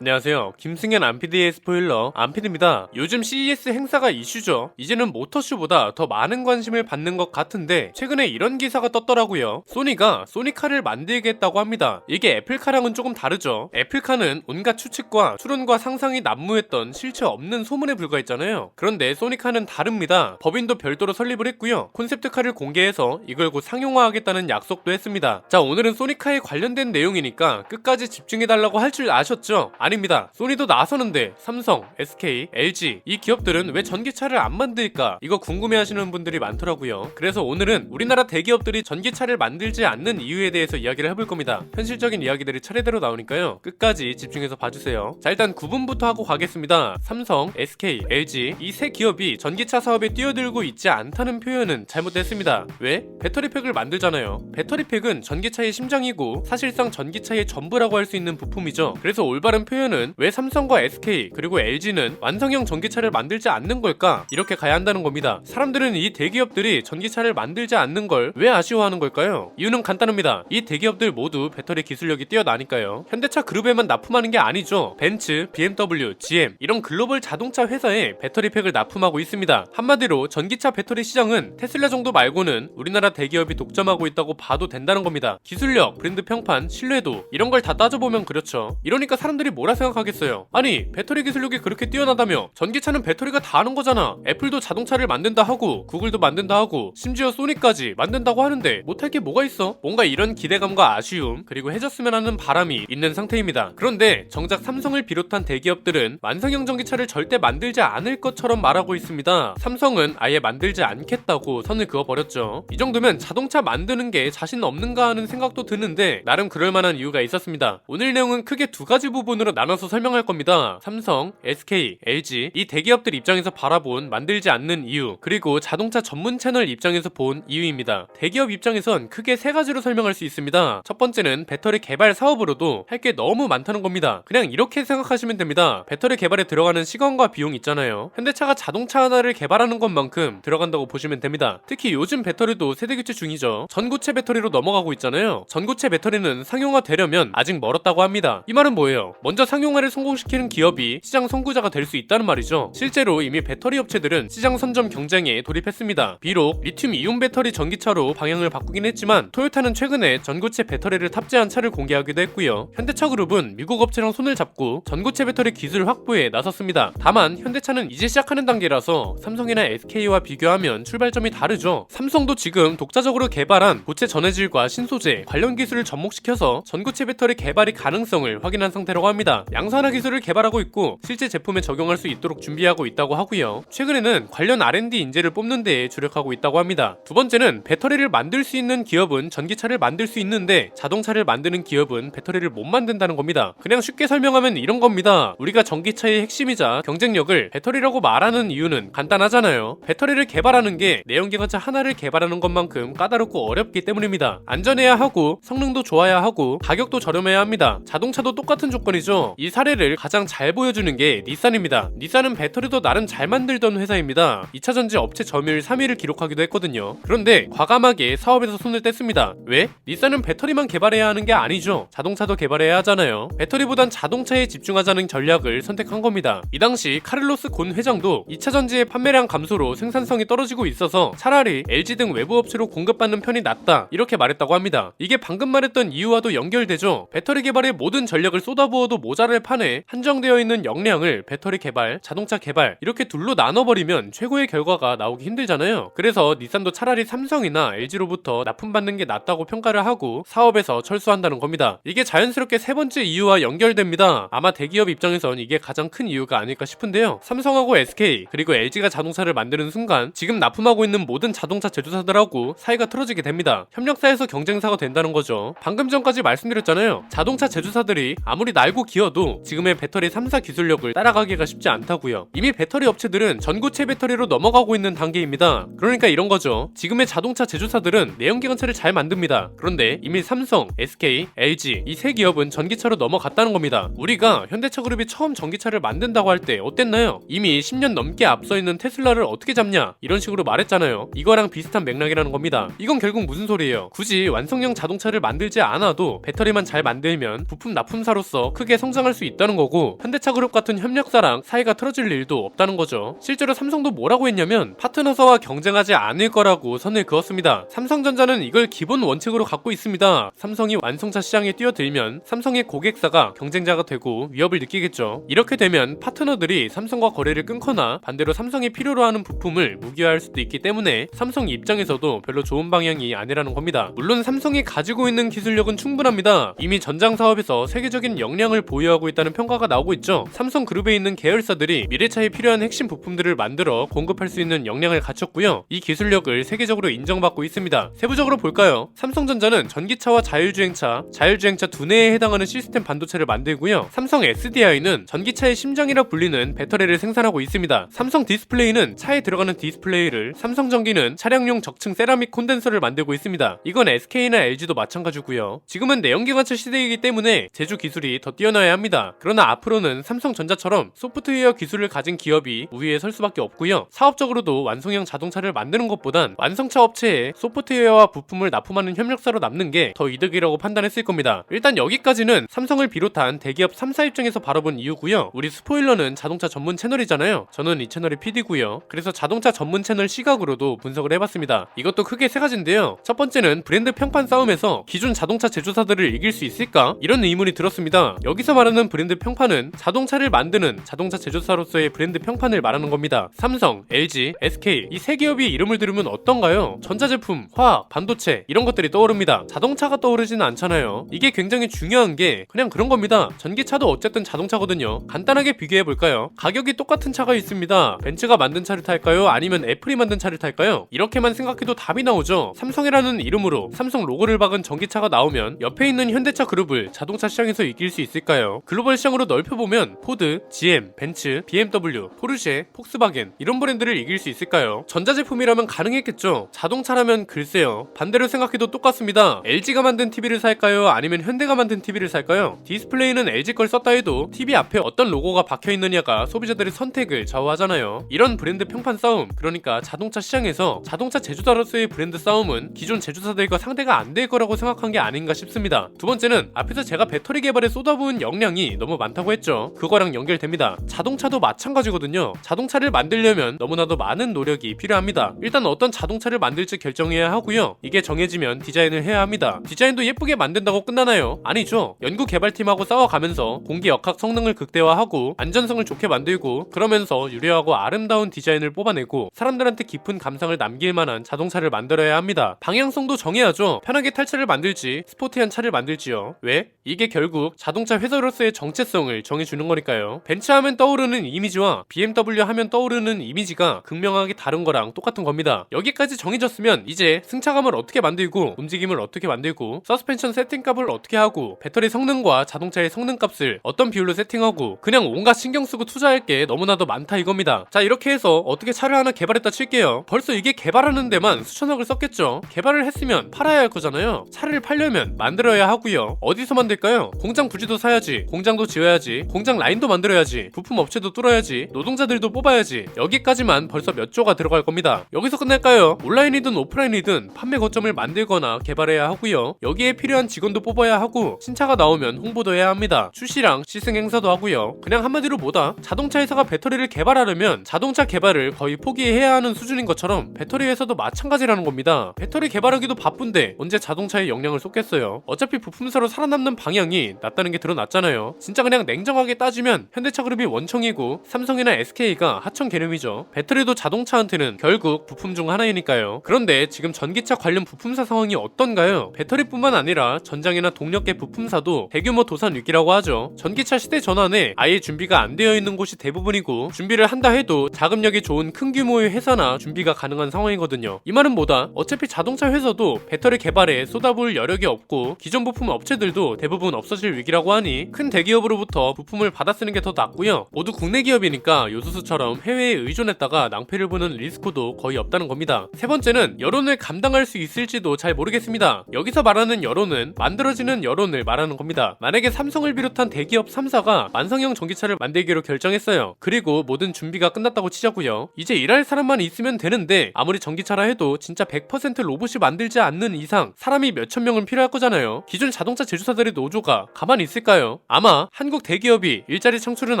안녕하세요. 김승현 안피디의 스포일러 안피디입니다. 요즘 CES 행사가 이슈죠. 이제는 모터쇼보다 더 많은 관심을 받는 것 같은데 최근에 이런 기사가 떴더라고요. 소니가 소니카를 만들겠다고 합니다. 이게 애플카랑은 조금 다르죠. 애플카는 온갖 추측과 추론과 상상이 난무했던 실체 없는 소문에 불과했잖아요. 그런데 소니카는 다릅니다. 법인도 별도로 설립을 했고요. 콘셉트카를 공개해서 이걸 곧 상용화하겠다는 약속도 했습니다. 자, 오늘은 소니카에 관련된 내용이니까 끝까지 집중해달라고 할 줄 아셨죠? 아닙니다. 소니도 나서는데 삼성, SK, LG 이 기업들은 왜 전기차를 안 만들까? 이거 궁금해하시는 분들이 많더라고요. 그래서 오늘은 우리나라 대기업들이 전기차를 만들지 않는 이유에 대해서 이야기를 해볼 겁니다. 현실적인 이야기들이 차례대로 나오니까요. 끝까지 집중해서 봐주세요. 자, 일단 구분부터 하고 가겠습니다. 삼성, SK, LG 이 세 기업이 전기차 사업에 뛰어들고 있지 않다는 표현은 잘못됐습니다. 왜? 배터리팩을 만들잖아요. 배터리팩은 전기차의 심장이고 사실상 전기차의 전부라고 할 수 있는 부품이죠. 그래서 올바른 표현은 왜 삼성과 SK 그리고 LG는 완성형 전기차를 만들지 않는 걸까? 이렇게 가야 한다는 겁니다. 사람들은 이 대기업들이 전기차를 만들지 않는 걸 왜 아쉬워하는 걸까요? 이유는 간단합니다. 이 대기업들 모두 배터리 기술력이 뛰어나니까요. 현대차 그룹에만 납품하는 게 아니죠. 벤츠, BMW, GM 이런 글로벌 자동차 회사에 배터리팩을 납품하고 있습니다. 한마디로 전기차 배터리 시장은 테슬라 정도 말고는 우리나라 대기업이 독점하고 있다고 봐도 된다는 겁니다. 기술력, 브랜드 평판, 신뢰도 이런 걸 다 따져보면 그렇죠. 이러니까 사람들이 뭐라 생각하겠어요? 아니, 배터리 기술력이 그렇게 뛰어나다며 전기차는 배터리가 다 하는 거잖아. 애플도 자동차를 만든다 하고 구글도 만든다 하고 심지어 소니까지 만든다고 하는데 못할 게 뭐가 있어? 뭔가 이런 기대감과 아쉬움 그리고 해줬으면 하는 바람이 있는 상태입니다. 그런데 정작 삼성을 비롯한 대기업들은 완성형 전기차를 절대 만들지 않을 것처럼 말하고 있습니다. 삼성은 아예 만들지 않겠다고 선을 그어버렸죠. 이 정도면 자동차 만드는 게 자신 없는가 하는 생각도 드는데 나름 그럴만한 이유가 있었습니다. 오늘 내용은 크게 두 가지 부분으로 나눠서 설명할 겁니다. 삼성, SK, LG 이 대기업들 입장에서 바라본 만들지 않는 이유 그리고 자동차 전문 채널 입장에서 본 이유입니다. 대기업 입장에선 크게 세 가지로 설명할 수 있습니다. 첫 번째는 배터리 개발 사업으로도 할 게 너무 많다는 겁니다. 그냥 이렇게 생각하시면 됩니다. 배터리 개발에 들어가는 시간과 비용 있잖아요. 현대차가 자동차 하나를 개발하는 것만큼 들어간다고 보시면 됩니다. 특히 요즘 배터리도 세대 교체 중이죠. 전고체 배터리로 넘어가고 있잖아요. 전고체 배터리는 상용화 되려면 아직 멀었다고 합니다. 이 말은 뭐예요? 먼저 상용화를 성공시키는 기업이 시장 선구자가 될 수 있다는 말이죠. 실제로 이미 배터리 업체들은 시장 선점 경쟁에 돌입했습니다. 비록 리튬 이온 배터리 전기차로 방향을 바꾸긴 했지만 토요타는 최근에 전고체 배터리를 탑재한 차를 공개하기도 했고요. 현대차 그룹은 미국 업체랑 손을 잡고 전고체 배터리 기술 확보에 나섰습니다. 다만 현대차는 이제 시작하는 단계라서 삼성이나 SK와 비교하면 출발점이 다르죠. 삼성도 지금 독자적으로 개발한 고체 전해질과 신소재 관련 기술을 접목시켜서 전고체 배터리 개발이 가능성을 확인한 상태라고 합니다. 양산화 기술을 개발하고 있고 실제 제품에 적용할 수 있도록 준비하고 있다고 하고요. 최근에는 관련 R&D 인재를 뽑는 데에 주력하고 있다고 합니다. 두 번째는 배터리를 만들 수 있는 기업은 전기차를 만들 수 있는데 자동차를 만드는 기업은 배터리를 못 만든다는 겁니다. 그냥 쉽게 설명하면 이런 겁니다. 우리가 전기차의 핵심이자 경쟁력을 배터리라고 말하는 이유는 간단하잖아요. 배터리를 개발하는 게 내연기관차 하나를 개발하는 것만큼 까다롭고 어렵기 때문입니다. 안전해야 하고 성능도 좋아야 하고 가격도 저렴해야 합니다. 자동차도 똑같은 조건이죠. 이 사례를 가장 잘 보여주는 게 닛산입니다. 닛산은 배터리도 나름 잘 만들던 회사입니다. 2차전지 업체 점유율 3위를 기록하기도 했거든요. 그런데 과감하게 사업에서 손을 뗐습니다. 왜? 닛산은 배터리만 개발해야 하는 게 아니죠. 자동차도 개발해야 하잖아요. 배터리보단 자동차에 집중하자는 전략을 선택한 겁니다. 이 당시 카를로스 곤 회장도 2차전지의 판매량 감소로 생산성이 떨어지고 있어서 차라리 LG 등 외부 업체로 공급받는 편이 낫다 이렇게 말했다고 합니다. 이게 방금 말했던 이유와도 연결되죠. 배터리 개발에 모든 전력을 쏟아부어도 모자랄 판에 한정되어 있는 역량을 배터리 개발, 자동차 개발 이렇게 둘로 나눠버리면 최고의 결과가 나오기 힘들잖아요. 그래서 닛산도 차라리 삼성이나 LG로부터 납품받는 게 낫다고 평가를 하고 사업에서 철수한다는 겁니다. 이게 자연스럽게 세 번째 이유와 연결됩니다. 아마 대기업 입장에선 이게 가장 큰 이유가 아닐까 싶은데요. 삼성하고 SK 그리고 LG가 자동차를 만드는 순간 지금 납품하고 있는 모든 자동차 제조사들하고 사이가 틀어지게 됩니다. 협력사에서 경쟁사가 된다는 거죠. 방금 전까지 말씀드렸잖아요. 자동차 제조사들이 아무리 날고 기어도 지금의 배터리 3사 기술력을 따라가기가 쉽지 않다고요. 이미 배터리 업체들은 전고체 배터리로 넘어가고 있는 단계입니다. 그러니까 이런 거죠. 지금의 자동차 제조사들은 내연기관차를 잘 만듭니다. 그런데 이미 삼성, SK, LG 이 세 기업은 전기차로 넘어갔다는 겁니다. 우리가 현대차 그룹이 처음 전기차를 만든다고 할 때 어땠나요? 이미 10년 넘게 앞서 있는 테슬라를 어떻게 잡냐 이런 식으로 말했잖아요. 이거랑 비슷한 맥락이라는 겁니다. 이건 결국 무슨 소리예요? 굳이 완성형 자동차를 만들지 않아도 배터리만 잘 만들면 부품 납품사로서 크게 성장할 수 있다는 거고, 현대차그룹 같은 협력사랑 사이가 틀어질 일도 없다는 거죠. 실제로 삼성도 뭐라고 했냐면 파트너사와 경쟁하지 않을 거라고 선을 그었습니다. 삼성전자는 이걸 기본 원칙으로 갖고 있습니다. 삼성이 완성차 시장에 뛰어들면 삼성의 고객사가 경쟁자가 되고 위협을 느끼겠죠. 이렇게 되면 파트너들이 삼성과 거래를 끊거나 반대로 삼성이 필요로 하는 부품을 무기화할 수도 있기 때문에 삼성 입장에서도 별로 좋은 방향이 아니라는 겁니다. 물론 삼성이 가지고 있는 기술력은 충분합니다. 이미 전장 사업에서 세계적인 역량을 보유하고 있다는 평가가 나오고 있죠. 삼성그룹에 있는 계열사들이 미래차에 필요한 핵심 부품들을 만들어 공급할 수 있는 역량을 갖췄고요. 이 기술력을 세계적으로 인정받고 있습니다. 세부적으로 볼까요? 삼성전자는 전기차와 자율주행차 두뇌에 해당하는 시스템 반도체를 만들고요. 삼성 SDI는 전기차의 심장이라 불리는 배터리를 생산하고 있습니다. 삼성 디스플레이는 차에 들어가는 디스플레이를, 삼성전기는 차량용 적층 세라믹 콘덴서를 만들고 있습니다. 이건 SK나 LG도 마찬가지고요. 지금은 내연기관차 시대이기 때문에 제조 기술이 더 뛰어나야 합니다. 그러나 앞으로는 삼성전자처럼 소프트웨어 기술을 가진 기업이 우위에 설 수밖에 없고요. 사업적으로도 완성형 자동차를 만드는 것보단 완성차 업체에 소프트웨어와 부품을 납품하는 협력사로 남는 게 더 이득이라고 판단했을 겁니다. 일단 여기까지는 삼성을 비롯한 대기업 3사 입장에서 바라본 이유고요. 우리 스포일러는 자동차 전문 채널이잖아요. 저는 이 채널의 PD고요. 그래서 자동차 전문 채널 시각으로도 분석을 해봤습니다. 이것도 크게 세 가지인데요. 첫 번째는 브랜드 평판 싸움에서 기존 자동차 제조사들을 이길 수 있을까? 이런 의문이 들었습니다. 여기서 말하는 브랜드 평판은 자동차를 만드는 자동차 제조사로서의 브랜드 평판을 말하는 겁니다. 삼성, LG, SK 이 세 기업이 이름을 들으면 어떤가요? 전자제품, 화학, 반도체 이런 것들이 떠오릅니다. 자동차가 떠오르지는 않잖아요. 이게 굉장히 중요한 게 그냥 그런 겁니다. 전기차도 어쨌든 자동차거든요. 간단하게 비교해볼까요? 가격이 똑같은 차가 있습니다. 벤츠가 만든 차를 탈까요? 아니면 애플이 만든 차를 탈까요? 이렇게만 생각해도 답이 나오죠. 삼성이라는 이름으로 삼성 로고를 박은 전기차가 나오면 옆에 있는 현대차 그룹을 자동차 시장에서 이길 수 있을까요? 글로벌 시장으로 넓혀보면 포드, GM, 벤츠, BMW, 포르쉐, 폭스바겐 이런 브랜드를 이길 수 있을까요? 전자제품이라면 가능했겠죠. 자동차라면 글쎄요. 반대로 생각해도 똑같습니다. LG가 만든 TV를 살까요? 아니면 현대가 만든 TV를 살까요? 디스플레이는 LG 걸 썼다 해도 TV 앞에 어떤 로고가 박혀있느냐가 소비자들의 선택을 좌우하잖아요. 이런 브랜드 평판 싸움, 그러니까 자동차 시장에서 자동차 제조사로서의 브랜드 싸움은 기존 제조사들과 상대가 안 될 거라고 생각한 게 아닌가 싶습니다. 두 번째는 앞에서 제가 배터리 개발에 쏟아부은 역량이 너무 많다고 했죠. 그거랑 연결됩니다. 자동차도 마찬가지거든요. 자동차를 만들려면 너무나도 많은 노력이 필요합니다. 일단 어떤 자동차를 만들지 결정해야 하고요. 이게 정해지면 디자인을 해야 합니다. 디자인도 예쁘게 만든다고 끝나나요? 아니죠. 연구 개발팀하고 싸워가면서 공기 역학 성능을 극대화하고 안전성을 좋게 만들고 그러면서 유려하고 아름다운 디자인을 뽑아내고 사람들한테 깊은 감상을 남길 만한 자동차를 만들어야 합니다. 방향성도 정해야죠. 편하게 탈 차를 만들지 스포티한 차를 만들지요. 왜? 이게 결국 자동차 회사로서의 정체성을 정해주는 거니까요. 벤츠 하면 떠오르는 이미지와 BMW 하면 떠오르는 이미지가 극명하게 다른 거랑 똑같은 겁니다. 여기까지 정해졌으면 이제 승차감을 어떻게 만들고 움직임을 어떻게 만들고 서스펜션 세팅값을 어떻게 하고 배터리 성능과 자동차의 성능값을 어떤 비율로 세팅하고 그냥 온갖 신경 쓰고 투자할 게 너무나도 많다 이겁니다. 자, 이렇게 해서 어떻게 차를 하나 개발했다 칠게요. 벌써 이게 개발하는 데만 수천억을 썼겠죠. 개발을 했으면 팔아야 할 거잖아요. 차를 팔려면 만들어야 하고요. 어디서 만들까요? 공장 부지도 사야지, 공장도 지어야지, 공장 라인도 만들어야지, 부품 업체도 뚫어야지, 노동자들도 뽑아야지. 여기까지만 벌써 몇 조가 들어갈 겁니다. 여기서 끝낼까요? 온라인이든 오프라인이든 판매 거점을 만들거나 개발해야 하고요. 여기에 필요한 직원도 뽑아야 하고 신차가 나오면 홍보도 해야 합니다. 출시랑 시승 행사도 하고요. 그냥 한마디로 뭐다? 자동차 회사가 배터리를 개발하려면 자동차 개발을 거의 포기해야 하는 수준인 것처럼 배터리 회사도 마찬가지라는 겁니다. 배터리 개발하기도 바쁜데 언제 자동차에 역량을 쏟겠어요. 어차피 부품사로 살아남는 방향이 낫다는 게 드러났잖아요. 진짜 그냥 냉정하게 따지면 현대차그룹이 원청이고 삼성이나 SK가 하청 개념이죠. 배터리도 자동차한테는 결국 부품 중 하나이니까요. 그런데 지금 전기차 관련 부품사 상황이 어떤가요? 배터리뿐만 아니라 전장이나 동력계 부품사도 대규모 도산 위기라고 하죠. 전기차 시대 전환에 아예 준비가 안 되어 있는 곳이 대부분이고 준비를 한다 해도 자금력이 좋은 큰 규모의 회사나 준비가 가능한 상황이거든요. 이 말은 뭐다? 어차피 자동차 회사도 배터리 개발에 쏟아부을 여력이 없고 기존 부품 업체들도 대부분 없어질 위기라고 하니 큰 대기업으로부터 부품을 받아 쓰는 게 더 낫고요. 모두 국내 기업이니까 요소수처럼 해외에 의존했다가 낭패를 보는 리스크도 거의 없다는 겁니다. 세 번째는 여론을 감당할 수 있을지도 잘 모르겠습니다. 여기서 말하는 여론은 만들어지는 여론을 말하는 겁니다. 만약에 삼성을 비롯한 대기업 3사가 완성형 전기차를 만들기로 결정했어요. 그리고 모든 준비가 끝났다고 치자고요. 이제 일할 사람만 있으면 되는데 아무리 전기차라 해도 진짜 100% 로봇이 만들지 않는 이상 사람이 몇천 명은 필요할 거잖아요. 기존 자동차 제조사들의 노조가 가만히 있을까요? 있을까요? 아마 한국 대기업이 일자리 창출은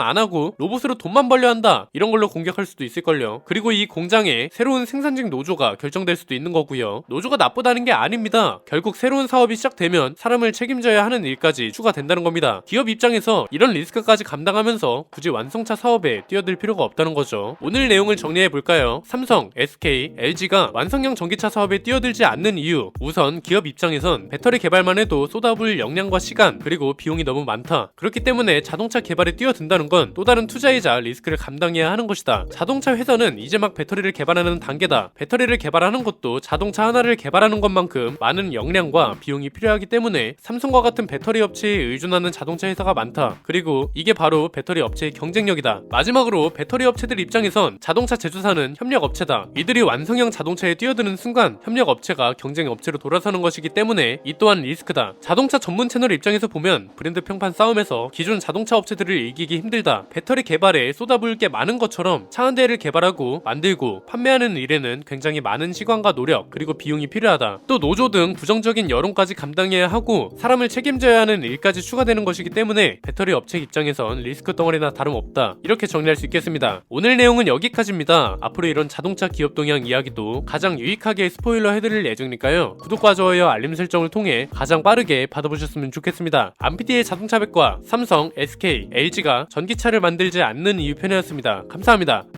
안 하고 로봇으로 돈만 벌려 한다 이런 걸로 공격할 수도 있을걸요. 그리고 이 공장에 새로운 생산직 노조가 결정될 수도 있는 거고요. 노조가 나쁘다는 게 아닙니다. 결국 새로운 사업이 시작되면 사람을 책임져야 하는 일까지 추가된다는 겁니다. 기업 입장에서 이런 리스크까지 감당하면서 굳이 완성차 사업에 뛰어들 필요가 없다는 거죠. 오늘 내용을 정리해 볼까요? 삼성, SK, LG가 완성형 전기차 사업에 뛰어들지 않는 이유. 우선 기업 입장에선 배터리 개발만 해도 쏟아부을 역량과 시간 그리고 비용이 너무 많다. 그렇기 때문에 자동차 개발에 뛰어든다는 건 또 다른 투자이자 리스크를 감당해야 하는 것이다. 자동차 회사는 이제 막 배터리를 개발하는 단계다. 배터리를 개발하는 것도 자동차 하나를 개발하는 것만큼 많은 역량과 비용이 필요하기 때문에 삼성과 같은 배터리 업체에 의존하는 자동차 회사가 많다. 그리고 이게 바로 배터리 업체의 경쟁력이다. 마지막으로 배터리 업체들 입장에선 자동차 제조사는 협력 업체다. 이들이 완성형 자동차에 뛰어드는 순간 협력 업체가 경쟁 업체로 돌아서는 것이기 때문에 이 또한 리스크다. 자동차 전문 채널 입장에서 보면 브랜드 평판 싸움에서 기존 자동차 업체들을 이기기 힘들다. 배터리 개발에 쏟아부을 게 많은 것처럼 차 한 대를 개발하고 만들고 판매하는 일에는 굉장히 많은 시간과 노력 그리고 비용이 필요하다. 또 노조 등 부정적인 여론까지 감당해야 하고 사람을 책임져야 하는 일까지 추가되는 것이기 때문에 배터리 업체 입장에선 리스크 덩어리나 다름없다. 이렇게 정리할 수 있겠습니다. 오늘 내용은 여기까지입니다. 앞으로 이런 자동차 기업 동향 이야기도 가장 유익하게 스포일러 해드릴 예정이니까요. 구독과 좋아요 알림 설정을 통해 가장 빠르게 받아보셨으면 좋겠습니다. 안피디의 자동차 백과 삼성, SK, LG가 전기차를 만들지 않는 이유 편이었습니다. 감사합니다.